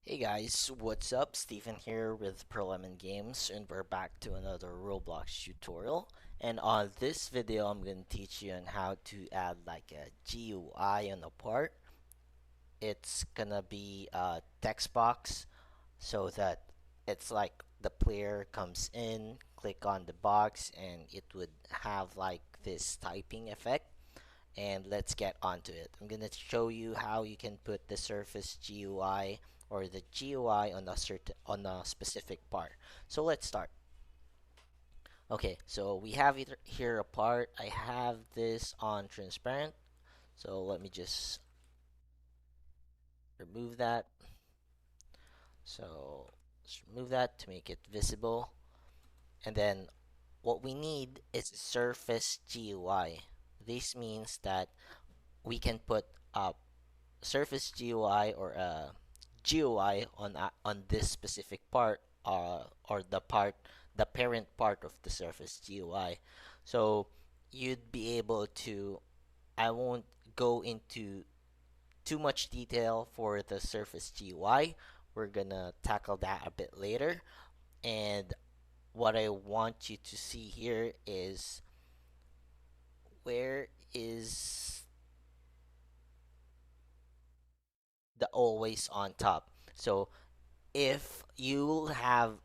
Hey guys, what's up? Stephen here with Lemon Games, and we're back to another Roblox tutorial. And on this video, I'm going to teach you on how to add like a GUI on a part. It's gonna be a text box so that it's like the player comes in, click on the box, and it would have like this typing effect. And let's get onto it. I'm gonna show you how you can put the surface GUI or the GUI on a specific part. So let's start. Okay, so we have it here a part. I have this on transparent. So let me just remove that. So let's remove that to make it visible. And then what we need is surface GUI. This means that we can put a surface GUI or a GUI on this specific part or the parent part of the surface GUI. So you'd be able to. I won't go into too much detail for the surface GUI. We're gonna tackle that a bit later. And what I want you to see here is where is the always on top. So if you have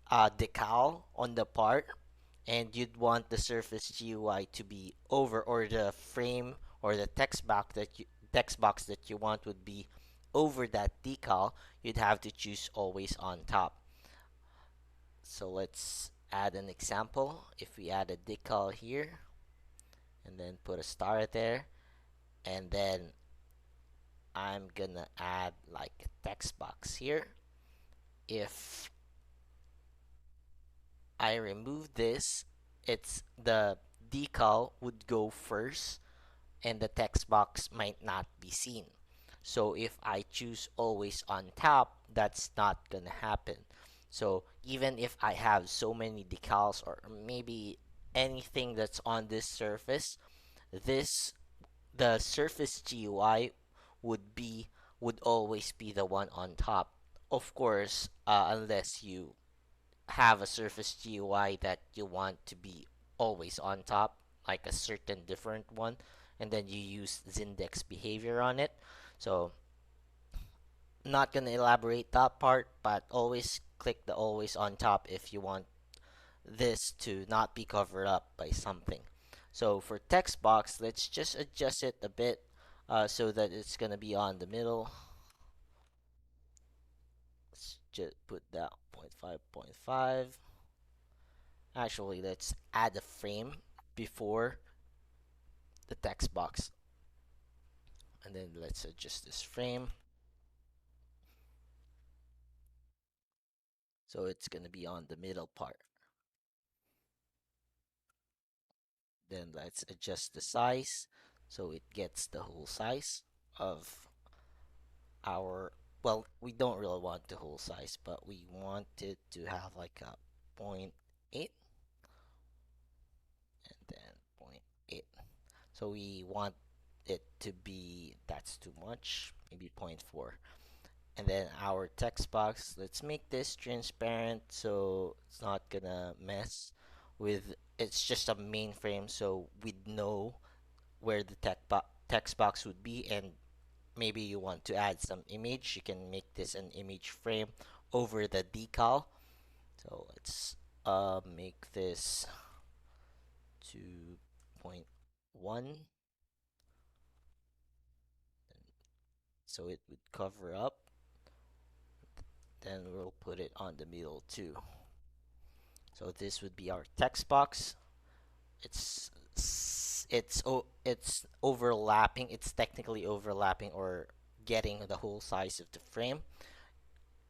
decal on the part and you'd want the surface GUI to be over, or the frame or the text box that you want would be over that decal, you'd have to choose always on top. So let's add an example. If we add a decal here and then put a star there, and then I'm gonna add like a text box here. If I remove this, it's the decal would go first and the text box might not be seen. So if I choose always on top, that's not gonna happen. So even if I have so many decals or maybe anything that's on this surface, this the surface GUI would be would always be the one on top. Of course, unless you have a surface GUI that you want to be always on top, like a certain different one, and then you use Zindex behavior on it. So, not gonna elaborate that part, but always click the always on top if you want this to not be covered up by something. So for text box, let's just adjust it a bit so that it's gonna be on the middle. Let's just put that 0.5. Actually, let's add a frame before the text box. And then let's adjust this frame. So it's going to be on the middle part. Then let's adjust the size so it gets the whole size of our, well, we don't really want the whole size, but we want it to have like a point 0.8 and then point 0.8. So we want it to be, that's too much, maybe point 0.4. And then our text box, let's make this transparent so it's not gonna mess with, it's just a mainframe so we'd know where the text box would be. And maybe you want to add some image, you can make this an image frame over the decal. So let's make this 2.1 so it would cover up. Then we'll put it on the middle too. So this would be our text box. It's overlapping. It's technically overlapping or getting the whole size of the frame,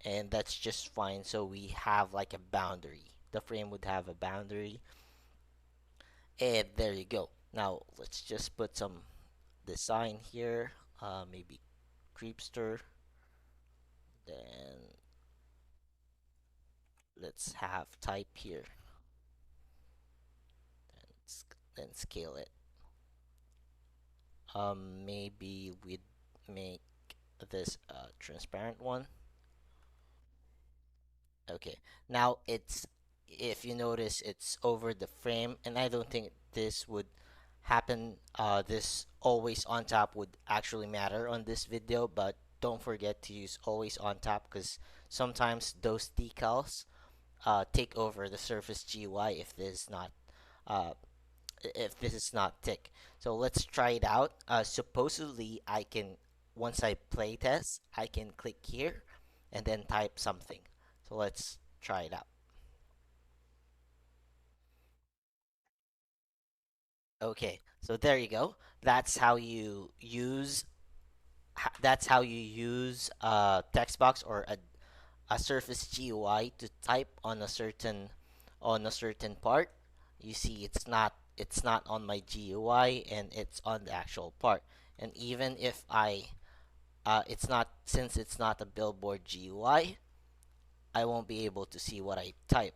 and that's just fine. So we have like a boundary. The frame would have a boundary, and there you go. Now let's just put some design here. Maybe creepster. Then let's have type here. Then scale it. Maybe we'd make this a transparent one. Okay. Now it's, if you notice, it's over the frame, and I don't think this would happen. This always on top would actually matter on this video, but don't forget to use always on top because sometimes those decals take over the Surface GUI uh, if this is not thick. So let's try it out. Supposedly, I can, once I play test, I can click here and then type something. So let's try it out. Okay, so there you go. That's how you use. That's how you use text box or a Surface GUI to type on a certain part. You see, it's not on my GUI and it's on the actual part. And even if it's not, since it's not a billboard GUI, I won't be able to see what I type.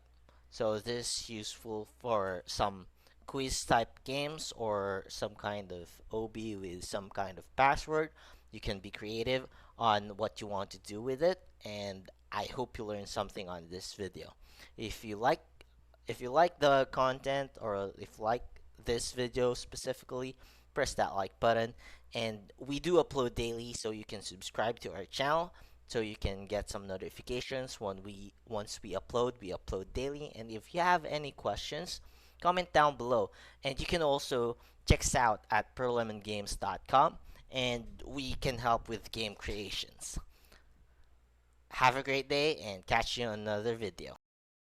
So this is useful for some quiz type games or some kind of OB with some kind of password. You can be creative on what you want to do with it, and I hope you learned something on this video. If you like if you like the content, or if you like this video specifically, press that like button. And we do upload daily, so you can subscribe to our channel so you can get some notifications when once we upload daily. And if you have any questions, comment down below. And you can also check us out at pearlemongames.com, and we can help with game creations. Have a great day and catch you on another video.